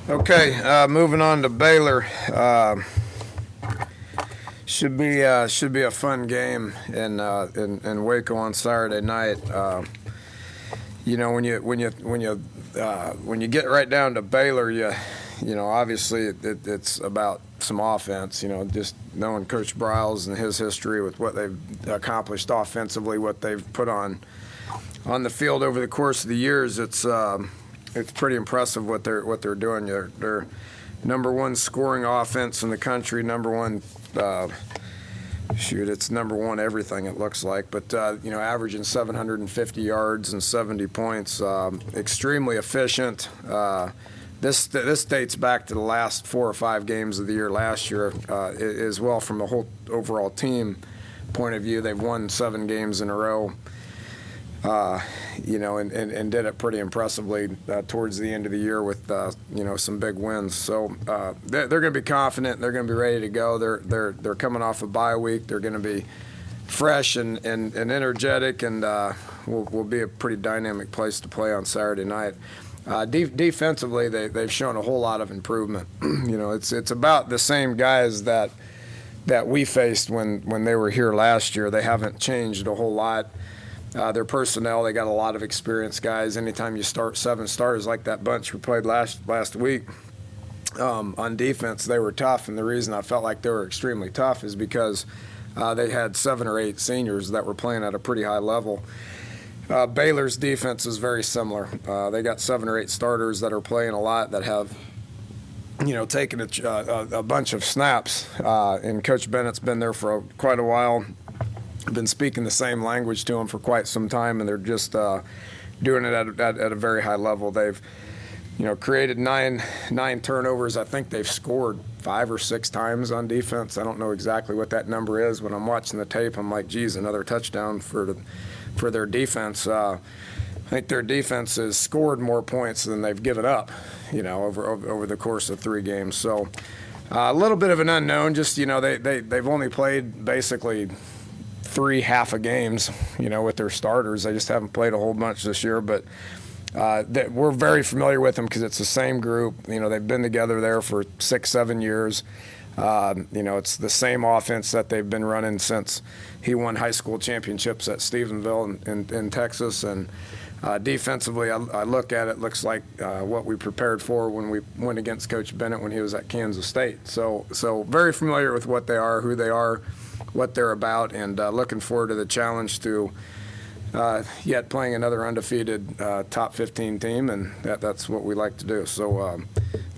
Okay, moving on to Baylor. Should be a fun game in Waco on Saturday night. When you get right down to Baylor, obviously it's about some offense. Just knowing Coach Briles and his history with what they've accomplished offensively, what they've put on the field over the course of the years. It's pretty impressive what they're doing. They're number one scoring offense in the country, number one. It's number one everything it looks like, but averaging 750 yards and 70 points, extremely efficient. This dates back to the last 4 or 5 games of the year last year, as well from the whole overall team point of view. They've won 7 games in a row. And did it pretty impressively towards the end of the year with some big wins. So they're going to be confident. They're going to be ready to go. They're coming off a bye week. They're going to be fresh and energetic, and will be a pretty dynamic place to play on Saturday night. Defensively, they've shown a whole lot of improvement. It's about the same guys that we faced when they were here last year. They haven't changed a whole lot. Their personnel, they got a lot of experienced guys. Anytime you start 7 starters like that bunch we played last week, on defense, they were tough. And the reason I felt like they were extremely tough is because they had 7 or 8 seniors that were playing at a pretty high level. Baylor's defense is very similar. They got 7 or 8 starters that are playing a lot, that have taken a bunch of snaps. And Coach Bennett's been there for quite a while. Been speaking the same language to them for quite some time, and they're just doing it at a very high level. They've created nine turnovers. I think they've scored 5 or 6 times on defense. I don't know exactly what that number is. When I'm watching the tape, I'm like, geez, another touchdown for their defense. I think their defense has scored more points than they've given up, over the course of 3 games. So a little bit of an unknown. Just they've only played basically 3 half a games, with their starters. They just haven't played a whole bunch this year, but we're very familiar with them because it's the same group. They've been together there for 6-7 years. It's the same offense that they've been running since he won high school championships at Stephenville in Texas. And defensively, I look at it, looks like what we prepared for when we went against Coach Bennett when he was at Kansas State. So very familiar with what they are, who they are, what they're about, and looking forward to the challenge to yet playing another undefeated top 15 team, and that's what we like to do. So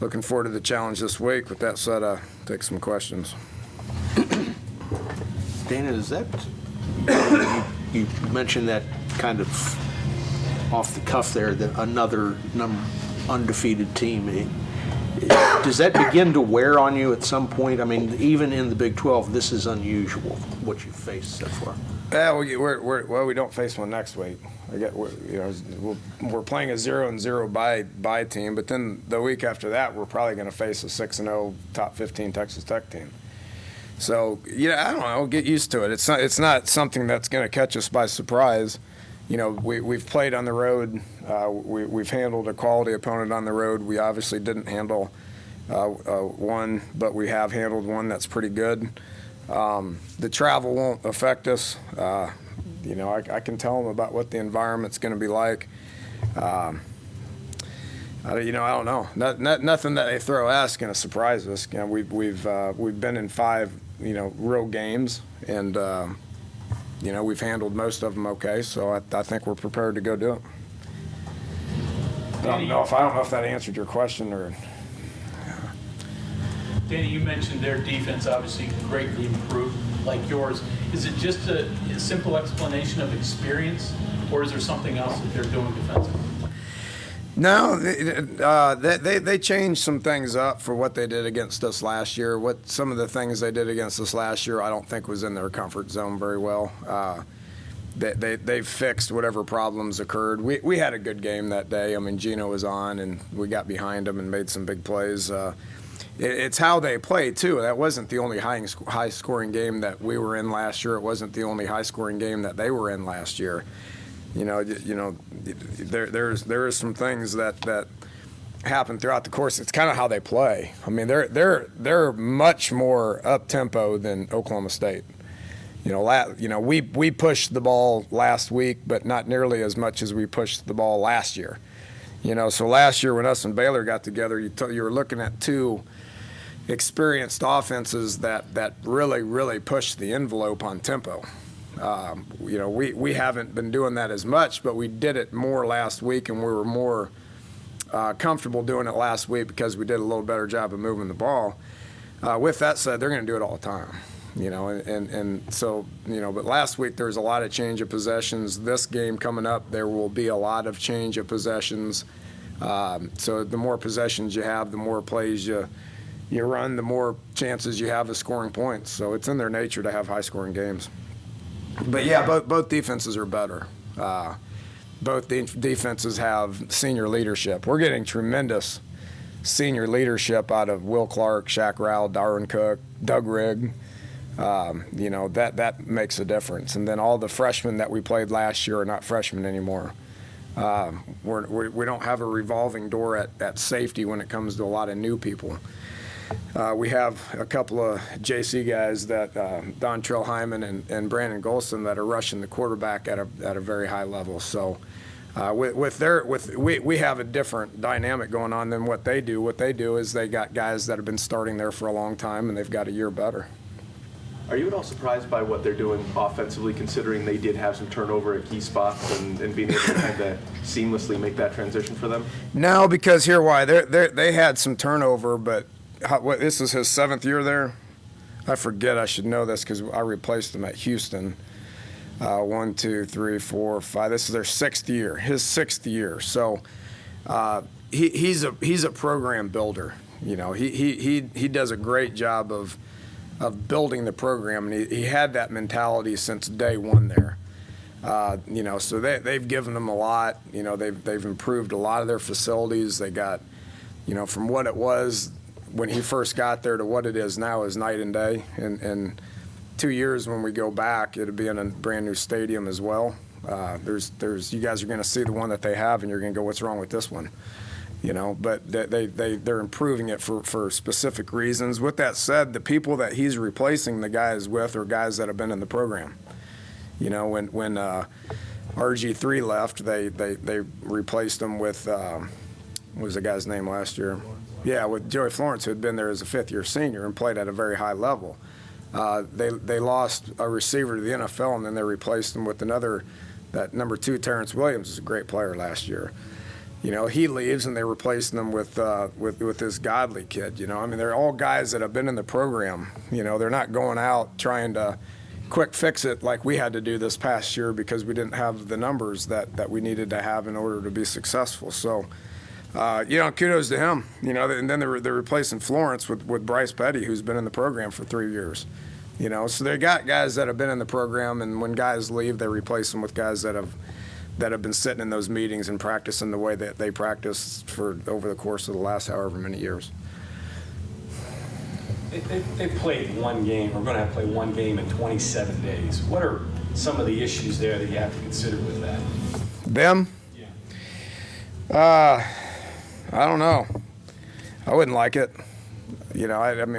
looking forward to the challenge this week. With that said, take some questions. Dana, is that you mentioned that kind of off the cuff there, that another undefeated team? Does that begin to wear on you at some point? I mean, even in the Big 12, this is unusual, what you've faced so far. Yeah, we don't face one next week. We're playing a 0-0 bye team, but then the week after that, we're probably going to face a 6-0 top 15 Texas Tech team. So I don't know. Get used to it. It's not something that's going to catch us by surprise. We've played on the road. We've handled a quality opponent on the road. We obviously didn't handle one, but we have handled one that's pretty good. The travel won't affect us. I can tell them about what the environment's going to be like. I don't know. Nothing that they throw at us is going to surprise us. We've been in 5 real games, and we've handled most of them okay. So I think we're prepared to go do it. I don't know if that answered your question or. Danny, you mentioned their defense obviously greatly improved, like yours. Is it just a simple explanation of experience, or is there something else that they're doing defensively? No, they changed some things up for what they did against us last year. Some of the things they did against us last year, I don't think was in their comfort zone very well. They've fixed whatever problems occurred. We had a good game that day. I mean, Gino was on, and we got behind him and made some big plays. It's how they play, too. That wasn't the only high-scoring game that we were in last year. It wasn't the only high-scoring game that they were in last year. There is some things that happen throughout the course. It's kind of how they play. I mean, they're much more up tempo than Oklahoma State. We pushed the ball last week, but not nearly as much as we pushed the ball last year. So last year when us and Baylor got together, you were looking at two experienced offenses that really pushed the envelope on tempo. We haven't been doing that as much, but we did it more last week, and we were more comfortable doing it last week because we did a little better job of moving the ball. With that said, they're going to do it all the time. But last week there was a lot of change of possessions. This game coming up, there will be a lot of change of possessions. So the more possessions you have, the more plays you run, the more chances you have of scoring points. So it's in their nature to have high-scoring games. But yeah, both defenses are better. Both defenses have senior leadership. We're getting tremendous senior leadership out of Will Clark, Shaq Rowell, Darwin Cook, Doug Rigg. That makes a difference. And then all the freshmen that we played last year are not freshmen anymore. We don't have a revolving door at safety when it comes to a lot of new people. We have a couple of JC guys that Dontrell Hyman and Brandon Golson that are rushing the quarterback at a very high level. So we have a different dynamic going on than what they do. What they do is they got guys that have been starting there for a long time, and they've got a year better. Are you at all surprised by what they're doing offensively, considering they did have some turnover at key spots and being able to kind of seamlessly make that transition for them? No, because here why. They had some turnover, but this is his 7th year there? I forget. I should know this because I replaced him at Houston. 1, 2, 3, 4, 5. This is their 6th year, his 6th year. So he's a program builder. He does a great job of building the program, and he had that mentality since day one there. So they've given them a lot. They've improved a lot of their facilities. They got, from what it was when he first got there to what it is now is night and day. And 2 years when we go back, it'll be in a brand new stadium as well. You guys are going to see the one that they have, and you're going to go, what's wrong with this one? But they're improving it for specific reasons. With that said, the people that he's replacing the guys with are guys that have been in the program. When RG3 left, they replaced him with what was the guy's name last year? Yeah, with Joey Florence, who had been there as a 5th-year senior and played at a very high level. They lost a receiver to the NFL, and then they replaced him with that number 2, Terrence Williams, is a great player last year. He leaves, and they replace them with this Godly kid. They're all guys that have been in the program. They're not going out trying to quick fix it like we had to do this past year because we didn't have the numbers that we needed to have in order to be successful. So, kudos to him. And then they're replacing Florence with Bryce Petty, who's been in the program for 3 years. So they got guys that have been in the program, and when guys leave, they replace them with guys that have been sitting in those meetings and practicing the way that they practiced for over the course of the last however many years. They played one game, or going to have to play one game in 27 days. What are some of the issues there that you have to consider with that? Them? Yeah. I don't know. I wouldn't like it. I don't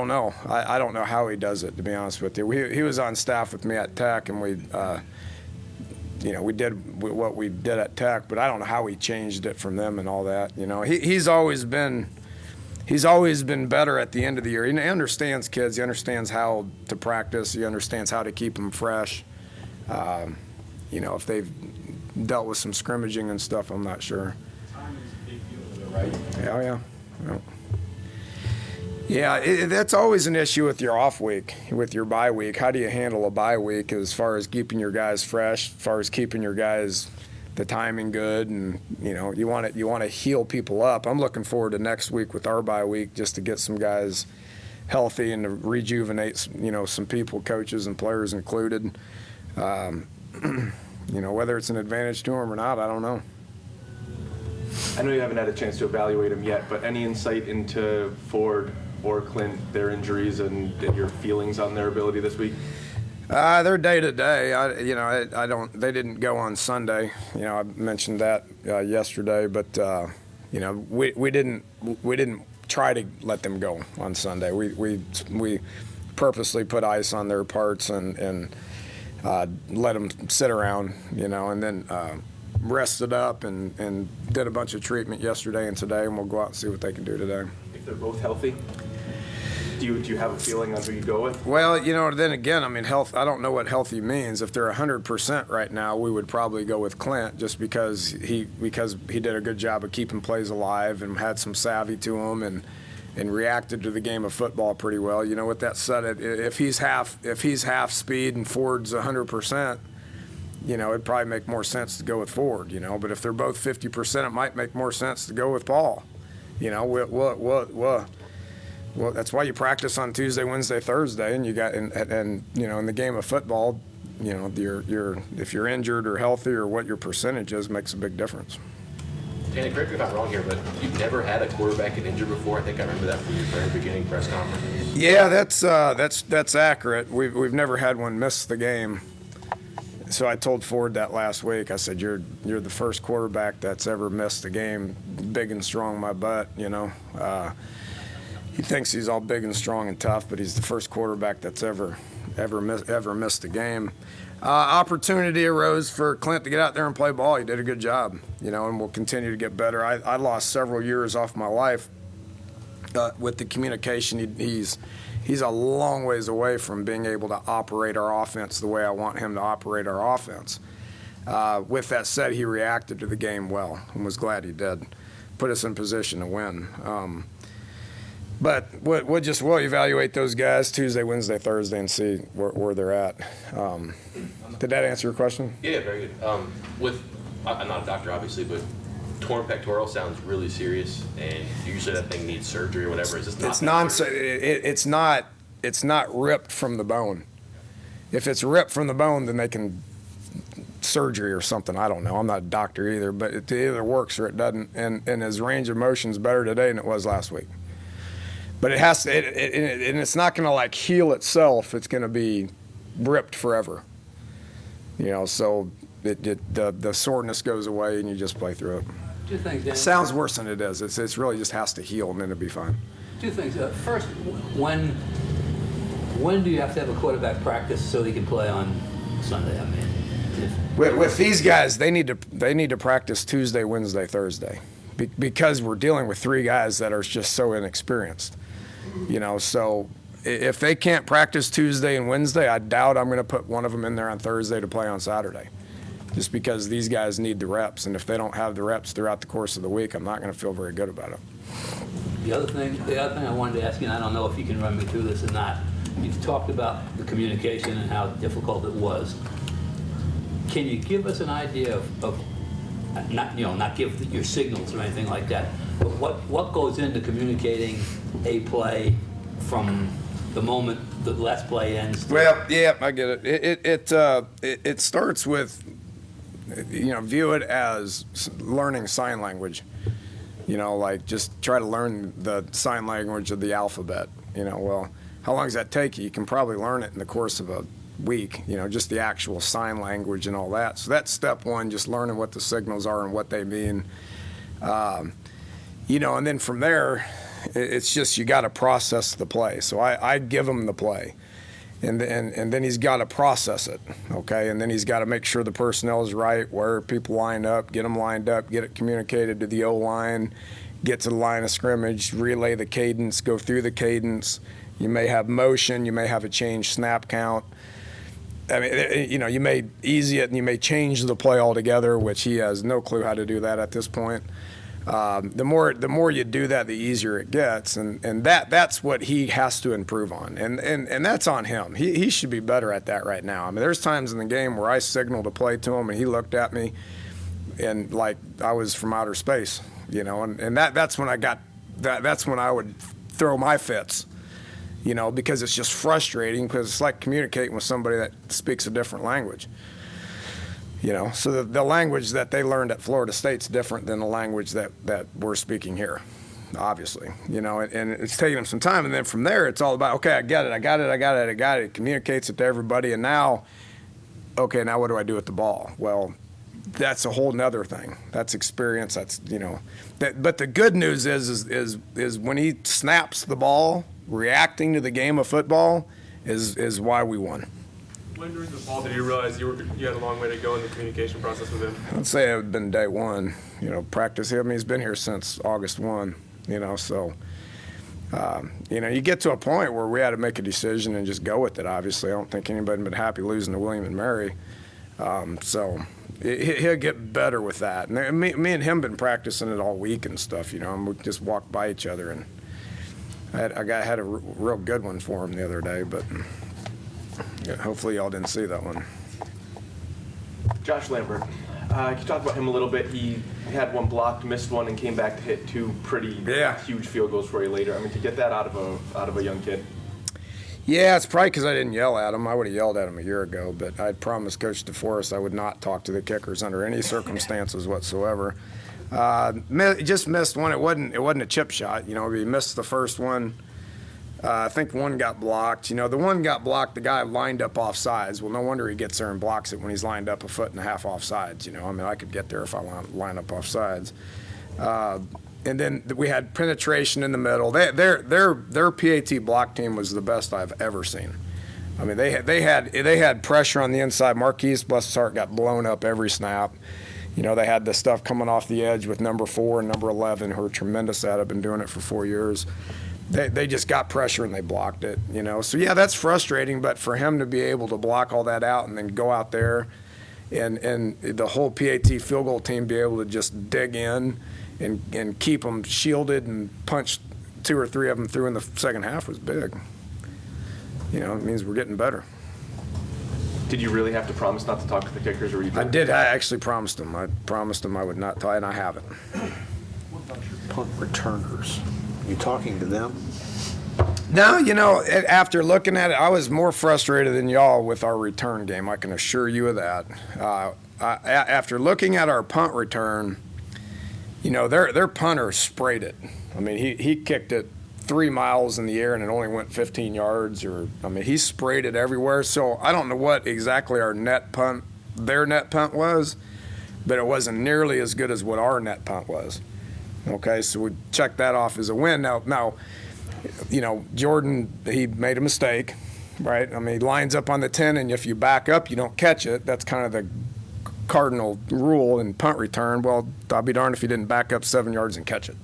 know. I don't know how he does it, to be honest with you. He was on staff with me at Tech, and we did what we did at Tech, but I don't know how he changed it from them and all that. He's always been better at the end of the year. He understands kids. He understands how to practice. He understands how to keep them fresh. If they've dealt with some scrimmaging and stuff, I'm not sure. Time is a big deal, right? Yeah. Yeah, that's always an issue with your off week, with your bye week. How do you handle a bye week as far as keeping your guys fresh, as far as keeping your guys the timing good, and you want to heal people up. I'm looking forward to next week with our bye week just to get some guys healthy and to rejuvenate some people, coaches and players included. Whether it's an advantage to them or not, I don't know. I know you haven't had a chance to evaluate them yet, but any insight into Ford or Clint, their injuries, and your feelings on their ability this week? They're day to day. I don't. They didn't go on Sunday. I mentioned that yesterday, but we didn't try to let them go on Sunday. We purposely put ice on their parts and let them sit around, and then rested up and did a bunch of treatment yesterday and today, and we'll go out and see what they can do today. If they're both healthy, do you have a feeling on who you go with? Well, then again, health, I don't know what healthy means. If they're 100% right now, we would probably go with Clint just because he did a good job of keeping plays alive and had some savvy to him and reacted to the game of football pretty well. With that said, if he's half speed and Ford's 100%, it'd probably make more sense to go with Ford. But if they're both 50%, it might make more sense to go with Paul. Well, that's why you practice on Tuesday, Wednesday, Thursday, and you got in the game of football, if you're injured or healthy or what your percentage is makes a big difference. Dana, correct me if I'm wrong here, but you've never had a quarterback get injured before. I think I remember that from your very beginning press conference. Yeah, that's accurate. We've never had one miss the game. So I told Ford that last week. I said, "You're the first quarterback that's ever missed a game, big and strong, my butt." He thinks he's all big and strong and tough, but he's the first quarterback that's ever missed a game. Opportunity arose for Clint to get out there and play ball. He did a good job, and will continue to get better. I lost several years off my life with the communication. He's a long ways away from being able to operate our offense the way I want him to operate our offense. With that said, he reacted to the game well and was glad he did. Put us in position to win. But we'll evaluate those guys Tuesday, Wednesday, Thursday, and see where they're at. Did that answer your question? Yeah, very good. I'm not a doctor, obviously, but torn pectoral sounds really serious, and usually that thing needs surgery or whatever. Is this not? It's not ripped from the bone. If it's ripped from the bone, then they can surgery or something. I don't know. I'm not a doctor either, but it either works or it doesn't. And his range of motion's better today than it was last week. But it has to, and it's not going to like heal itself. It's going to be ripped forever. So the soreness goes away and you just play through it. Two things, Dan. It sounds worse than it is. It's really just has to heal and then it'll be fine. Two things. First, when do you have to have a quarterback practice so he can play on Sunday? With these guys, they need to practice Tuesday, Wednesday, Thursday, because we're dealing with three guys that are just so inexperienced. So if they can't practice Tuesday and Wednesday, I doubt I'm going to put one of them in there on Thursday to play on Saturday, just because these guys need the reps. And if they don't have the reps throughout the course of the week, I'm not going to feel very good about it. The other thing I wanted to ask you, and I don't know if you can run me through this or not, you've talked about the communication and how difficult it was. Can you give us an idea of not give your signals or anything like that, but what goes into communicating a play from the moment the last play ends? Well, yeah, I get it. It starts with, view it as learning sign language. Like just try to learn the sign language of the alphabet. Well, how long does that take you? You can probably learn it in the course of a week, just the actual sign language and all that. So that's step one, just learning what the signals are and what they mean. And then from there, it's just you got to process the play. So I give him the play, and then he's got to process it, okay? And then he's got to make sure the personnel is right, where people line up, get them lined up, get it communicated to the O-line, get to the line of scrimmage, relay the cadence, go through the cadence. You may have motion, you may have a change snap count. You may easy it and you may change the play altogether, which he has no clue how to do that at this point. The more you do that, the easier it gets, and that's what he has to improve on, and that's on him. He should be better at that right now. There's times in the game where I signaled a play to him and he looked at me, and like I was from outer space, and that's when I got that's when I would throw my fits. Because it's just frustrating, because it's like communicating with somebody that speaks a different language. So the language that they learned at Florida State's different than the language that we're speaking here. obviously, you know, and it's taking him some time. And then from there, it's all about, okay, I got it. It communicates it to everybody. And now, okay, now what do I do with the ball? Well, that's a whole nother thing. That's experience. That's, you know, but the good news is when he snaps the ball, reacting to the game of football is why we won. When during the fall did you realize you had a long way to go in the communication process with him? I'd say it had been day one, you know, practice him. He's been here since August 1, you know, so, you know, you get to a point where we had to make a decision and just go with it, obviously. I don't think anybody would been happy losing to William and Mary. So he'll get better with that. And me and him been practicing it all week and stuff, you know, and we just walked by each other. And I had a real good one for him the other day, but yeah, hopefully y'all didn't see that one. Josh Lambert, can you talk about him a little bit? He had one blocked, missed one, and came back to hit two pretty huge field goals for you later. I mean, to get that out of a young kid. Yeah, it's probably because I didn't yell at him. I would have yelled at him a year ago, but I'd promised Coach DeForest I would not talk to the kickers under any circumstances whatsoever. Just missed one. It wasn't a chip shot. You know, he missed the first one. I think one got blocked. You know, the one got blocked, the guy lined up off sides. Well, no wonder he gets there and blocks it when he's lined up 1.5 feet off sides. You know, I mean, I could get there if I line up off sides. And then we had penetration in the middle. Their PAT block team was the best I've ever seen. I mean, they had pressure on the inside. Marquise, bless his heart, got blown up every snap. You know, they had the stuff coming off the edge with number 4 and number 11, who are tremendous at it. Been doing it for 4 years. They just got pressure and they blocked it, you know. So, yeah, that's frustrating, but for him to be able to block all that out and then go out there and the whole PAT field goal team be able to just dig in and keep them shielded and punch 2 or 3 of them through in the second half was big. You know, it means we're getting better. Did you really have to promise not to talk to the kickers? Or I did. I actually promised them. I promised them I would not talk, and I haven't. What about your punt returners? You talking to them? No, you know, after looking at it, I was more frustrated than y'all with our return game. I can assure you of that. After looking at our punt return, you know, their punter sprayed it. I mean, he kicked it 3 miles in the air and it only went 15 yards. I mean, he sprayed it everywhere. So I don't know what exactly their net punt was, but it wasn't nearly as good as what our net punt was. Okay, so we checked that off as a win. Now, you know, Jordan, he made a mistake, right? I mean, he lines up on the 10, and if you back up, you don't catch it. That's kind of the cardinal rule in punt return. Well, I'll be darned if he didn't back up 7 yards and catch it.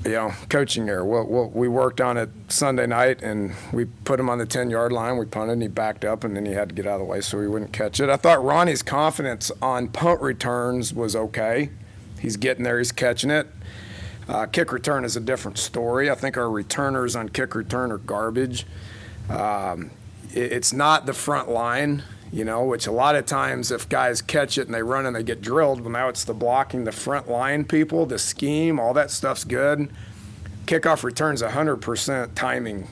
You know, coaching error. We worked on it Sunday night, and we put him on the 10-yard line. We punted, and he backed up, and then he had to get out of the way so he wouldn't catch it. I thought Ronnie's confidence on punt returns was okay. He's getting there. He's catching it. Kick return is a different story. I think our returners on kick return are garbage. It's not the front line, you know, which a lot of times if guys catch it and they run and they get drilled, well, now it's the blocking, the front line people, the scheme, all that stuff's good. Kickoff return's 100% timing.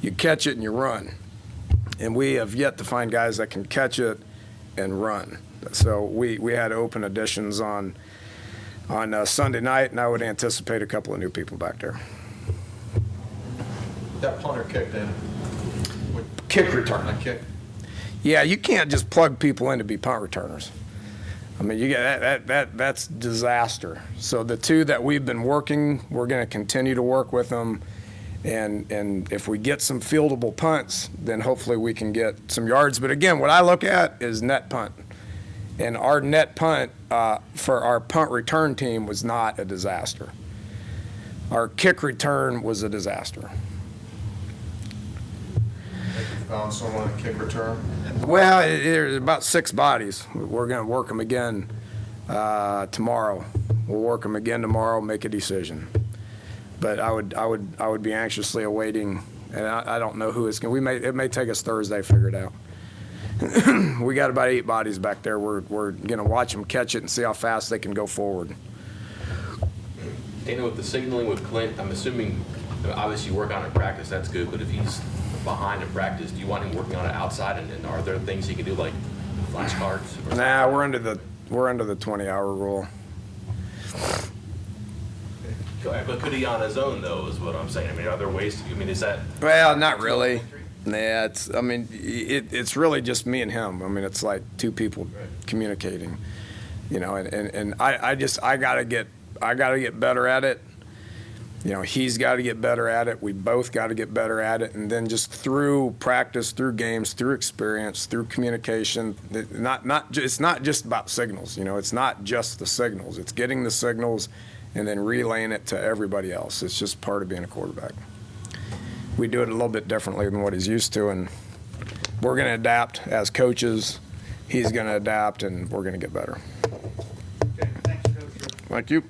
You catch it and you run. And we have yet to find guys that can catch it and run. So we had open additions on Sunday night, and I would anticipate a couple of new people back there. That punter kick then? Kick return. A kick? Yeah, you can't just plug people in to be punt returners. I mean, you get that's disaster. So the 2 that we've been working, we're going to continue to work with them, and if we get some fieldable punts, then hopefully we can get some yards. But again, what I look at is net punt. And our net punt for our punt return team was not a disaster. Our kick return was a disaster. Have you found someone to kick return? Well, there's about 6 bodies. We're going to work them again tomorrow. We'll work them again tomorrow, make a decision. But I would be anxiously awaiting, and I don't know who it's going to. It may take us Thursday to figure it out. We got about 8 bodies back there. We're going to watch them catch it and see how fast they can go forward. Dana, with the signaling with Clint, I'm assuming, obviously you work on it in practice, that's good, but if he's behind in practice, do you want him working on it outside, and are there things he can do like flashcards? Nah, we're under the 20-hour rule. But could he on his own, though, is what I'm saying? I mean, are there ways to, I mean, is that? Well, not really. Yeah, it's really just me and him. I mean, it's like two people communicating, you know, and I gotta get better at it. You know, he's got to get better at it. We both got to get better at it. And then just through practice, through games, through experience, through communication, it's not just about signals. You know, it's not just the signals. It's getting the signals and then relaying it to everybody else. It's just part of being a quarterback. We do it a little bit differently than what he's used to, and we're going to adapt as coaches. He's going to adapt, and we're going to get better. Okay, thanks, Coach. Thank you.